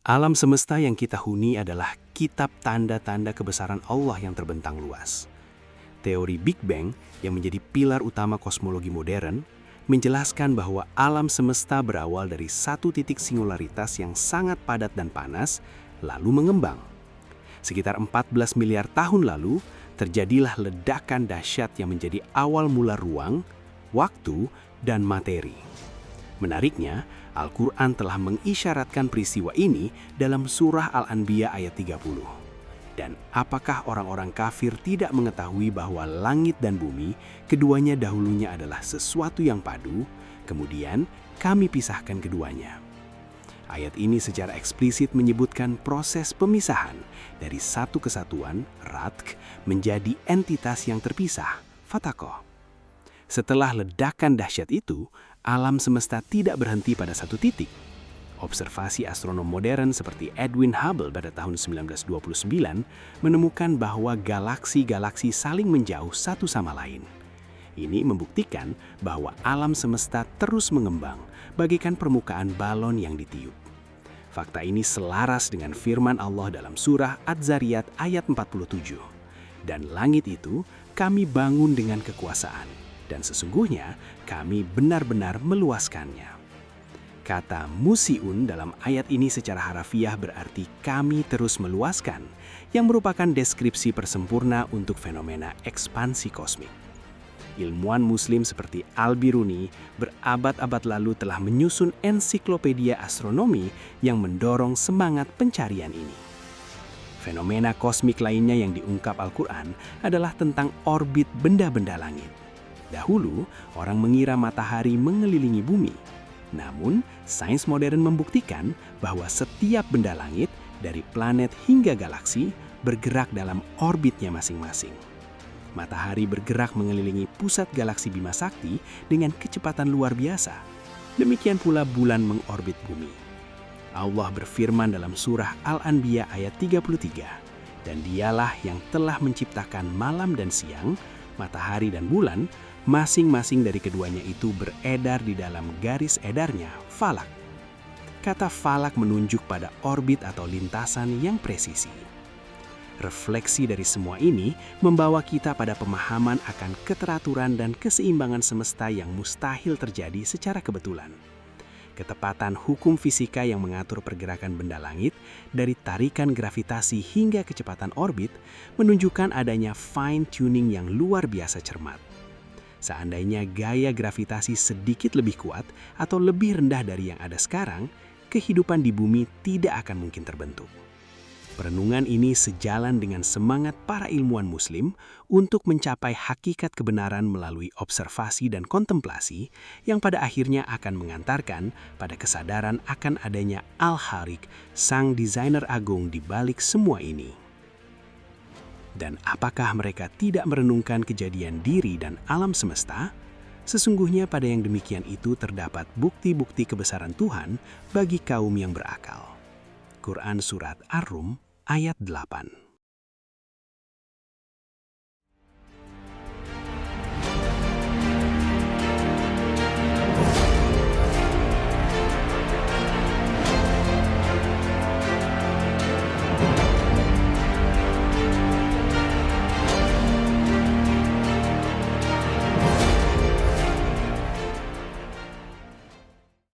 Alam semesta yang kita huni adalah kitab tanda-tanda kebesaran Allah yang terbentang luas. Teori Big Bang yang menjadi pilar utama kosmologi modern menjelaskan bahwa alam semesta berawal dari satu titik singularitas yang sangat padat dan panas, lalu mengembang. Sekitar 14 miliar tahun lalu, terjadilah ledakan dahsyat yang menjadi awal mula ruang, waktu, dan materi. Menariknya, Al-Quran telah mengisyaratkan peristiwa ini dalam surah Al-Anbiya ayat 30. Dan apakah orang-orang kafir tidak mengetahui bahwa langit dan bumi, keduanya dahulunya adalah sesuatu yang padu, kemudian kami pisahkan keduanya. Ayat ini secara eksplisit menyebutkan proses pemisahan dari satu kesatuan, ratq, menjadi entitas yang terpisah, fatakoh. Setelah ledakan dahsyat itu, alam semesta tidak berhenti pada satu titik. Observasi astronom modern seperti Edwin Hubble pada tahun 1929 menemukan bahwa galaksi-galaksi saling menjauh satu sama lain. Ini membuktikan bahwa alam semesta terus mengembang, bagaikan permukaan balon yang ditiup. Fakta ini selaras dengan firman Allah dalam surah Az-Zariyat ayat 47. Dan langit itu kami bangun dengan kekuasaan, dan sesungguhnya kami benar-benar meluaskannya. Kata musiun dalam ayat ini secara harafiah berarti kami terus meluaskan, yang merupakan deskripsi persempurna untuk fenomena ekspansi kosmik. Ilmuwan muslim seperti Al-Biruni berabad-abad lalu telah menyusun ensiklopedia astronomi yang mendorong semangat pencarian ini. Fenomena kosmik lainnya yang diungkap Al-Quran adalah tentang orbit benda-benda langit. Dahulu, orang mengira matahari mengelilingi bumi. Namun, sains modern membuktikan bahwa setiap benda langit, dari planet hingga galaksi, bergerak dalam orbitnya masing-masing. Matahari bergerak mengelilingi pusat galaksi Bima Sakti dengan kecepatan luar biasa. Demikian pula bulan mengorbit bumi. Allah berfirman dalam surah Al-Anbiya ayat 33, "Dan dialah yang telah menciptakan malam dan siang, matahari dan bulan, masing-masing dari keduanya itu beredar di dalam garis edarnya, falak." Kata falak menunjuk pada orbit atau lintasan yang presisi. Refleksi dari semua ini membawa kita pada pemahaman akan keteraturan dan keseimbangan semesta yang mustahil terjadi secara kebetulan. Ketepatan hukum fisika yang mengatur pergerakan benda langit, dari tarikan gravitasi hingga kecepatan orbit, menunjukkan adanya fine-tuning yang luar biasa cermat. Seandainya gaya gravitasi sedikit lebih kuat atau lebih rendah dari yang ada sekarang, kehidupan di bumi tidak akan mungkin terbentuk. Perenungan ini sejalan dengan semangat para ilmuwan muslim untuk mencapai hakikat kebenaran melalui observasi dan kontemplasi yang pada akhirnya akan mengantarkan pada kesadaran akan adanya Al-Khaliq, sang desainer agung di balik semua ini. Dan apakah mereka tidak merenungkan kejadian diri dan alam semesta? Sesungguhnya pada yang demikian itu terdapat bukti-bukti kebesaran Tuhan bagi kaum yang berakal. Quran Surat Ar-Rum ayat 8.